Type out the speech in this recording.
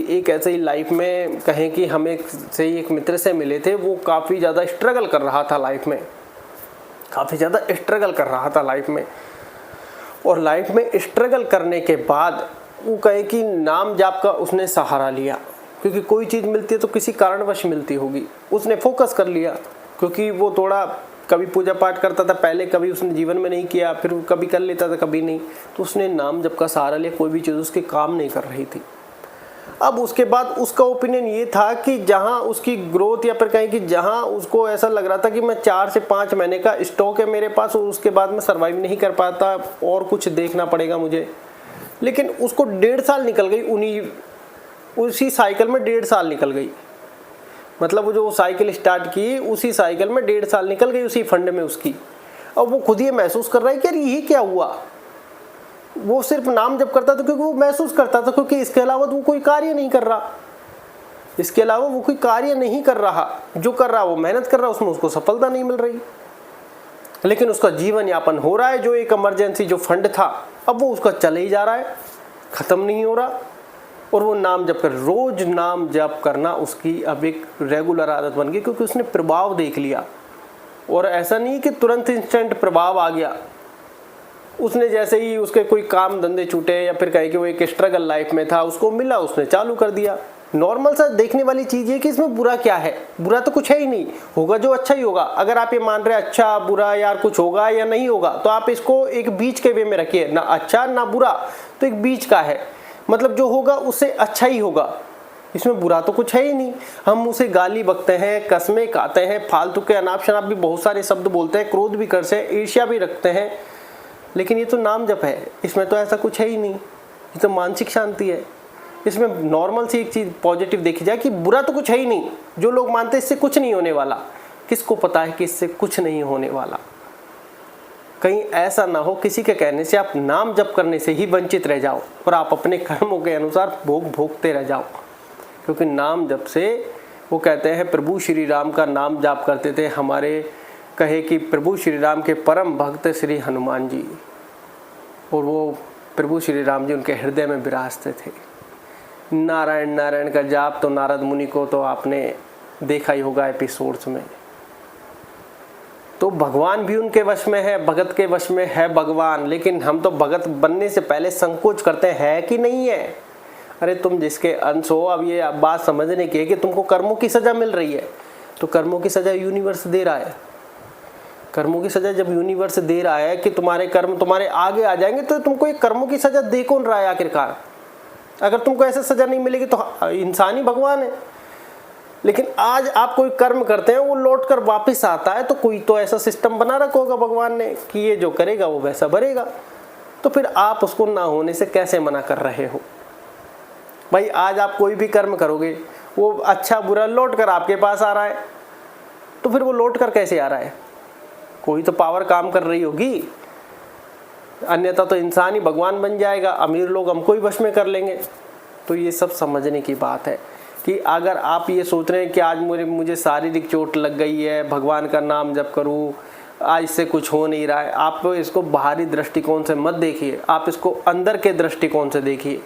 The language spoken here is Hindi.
एक ऐसे ही लाइफ में कहें कि हम एक मित्र से मिले थे, वो काफ़ी ज़्यादा स्ट्रगल कर रहा था लाइफ में, काफ़ी ज़्यादा स्ट्रगल कर रहा था लाइफ में। और लाइफ में स्ट्रगल करने के बाद वो कहे कि नाम जाप का उसने सहारा लिया, क्योंकि कोई चीज़ मिलती है तो किसी कारणवश मिलती होगी। उसने फोकस कर लिया, क्योंकि वो थोड़ा कभी पूजा पाठ करता था पहले, कभी उसने जीवन में नहीं किया, फिर कभी कर लेता था कभी नहीं, तो उसने नाम जप का सहारा लिया। कोई भी चीज़ उसके काम नहीं कर रही थी। अब उसके बाद उसका ओपिनियन ये था कि जहाँ उसकी ग्रोथ, या फिर कहें कि जहाँ उसको ऐसा लग रहा था कि मैं 4 से 5 महीने का स्टॉक है मेरे पास और उसके बाद मैं सर्वाइव नहीं कर पाता और कुछ देखना पड़ेगा मुझे। लेकिन उसको 1.5 साल निकल गई, उसी साइकिल में 1.5 साल निकल गई। मतलब वो जो साइकिल स्टार्ट की उसी साइकिल में 1.5 साल निकल गई उसी फंड में उसकी। अब वो खुद ये महसूस कर रहा है कि यार ये क्या हुआ। वो सिर्फ नाम जप करता था क्योंकि वो महसूस करता था, क्योंकि इसके अलावा तो वो कोई कार्य नहीं कर रहा, इसके अलावा वो कोई कार्य नहीं कर रहा। जो कर रहा वो मेहनत कर रहा, उसमें उसको सफलता नहीं मिल रही, लेकिन उसका जीवन यापन हो रहा है। जो एक इमरजेंसी जो फंड था अब वो उसका चले ही जा रहा है, खत्म नहीं हो रहा। और वो नाम जप कर, रोज नाम जप करना उसकी अब एक रेगुलर आदत बन गई, क्योंकि उसने प्रभाव देख लिया। और ऐसा नहीं कि तुरंत इंस्टेंट प्रभाव आ गया। उसने जैसे ही उसके कोई काम धंधे छूटे या फिर कहे कि वो एक स्ट्रगल लाइफ में था, उसको मिला, उसने चालू कर दिया। नॉर्मल सा देखने वाली चीज़ है कि इसमें बुरा क्या है, बुरा तो कुछ है ही नहीं, होगा जो अच्छा ही होगा। अगर आप ये मान रहे अच्छा बुरा यार कुछ होगा या नहीं होगा, तो आप इसको एक बीच के वे में रखिए, ना अच्छा ना बुरा, तो एक बीच का है। मतलब जो होगा उससे अच्छा ही होगा, इसमें बुरा तो कुछ है ही नहीं। हम उसे गाली बकते हैं, कसमें खाते हैं, फालतू के अनाप शनाप भी बहुत सारे शब्द बोलते हैं, क्रोध भी करते हैं, ईर्ष्या भी रखते हैं, लेकिन ये तो नाम जप है, इसमें तो ऐसा कुछ है ही नहीं। ये तो मानसिक शांति है। इसमें नॉर्मल सी एक चीज़ पॉजिटिव देखी जाए कि बुरा तो कुछ है ही नहीं। जो लोग मानते हैं इससे कुछ नहीं होने वाला, किसको पता है कि इससे कुछ नहीं होने वाला। कहीं ऐसा ना हो किसी के कहने से आप नाम जप करने से ही वंचित रह जाओ और आप अपने कर्मों के अनुसार भोगते रह जाओ। क्योंकि नाम जप से, वो कहते हैं प्रभु श्री राम का नाम जाप करते थे हमारे, कहे कि प्रभु श्री राम के परम भक्त श्री हनुमान जी, और वो प्रभु श्री राम जी उनके हृदय में विराजते थे। नारायण नारायण का जाप तो नारद मुनि को तो आपने देखा ही होगा एपिसोड्स में। तो भगवान भी उनके वश में है, भगत के वश में है भगवान। लेकिन हम तो भगत बनने से पहले संकोच करते हैं कि नहीं है। अरे तुम जिसके अंश हो, अब ये बात समझने की है कि तुमको कर्मों की सजा मिल रही है, तो कर्मों की सजा यूनिवर्स दे रहा है। कर्मों की सजा जब यूनिवर्स दे रहा है कि तुम्हारे कर्म तुम्हारे आगे आ जाएंगे, तो तुमको एक कर्मों की सजा दे कौन रहा है आखिरकार। अगर तुमको ऐसे सजा नहीं मिलेगी तो इंसान ही भगवान है। लेकिन आज आप कोई कर्म करते हैं, वो लौट कर वापिस आता है, तो कोई तो ऐसा सिस्टम बना रखा होगा भगवान ने कि ये जो करेगा वो वैसा भरेगा। तो फिर आप उसको ना होने से कैसे मना कर रहे हो भाई। आज आप कोई भी कर्म करोगे, वो अच्छा बुरा लौट कर आपके पास आ रहा है, तो फिर वो लौट कर कैसे आ रहा है। कोई तो पावर काम कर रही होगी, अन्यथा तो इंसान ही भगवान बन जाएगा। अमीर लोग हमको ही वश में कर लेंगे। तो ये सब समझने की बात है कि अगर आप ये सोच रहे हैं कि आज मुझे शारीरिक चोट लग गई है, भगवान का नाम जप करूं, आज इससे कुछ हो नहीं रहा है, आप इसको बाहरी दृष्टिकोण से मत देखिए, आप इसको अंदर के दृष्टिकोण से देखिए।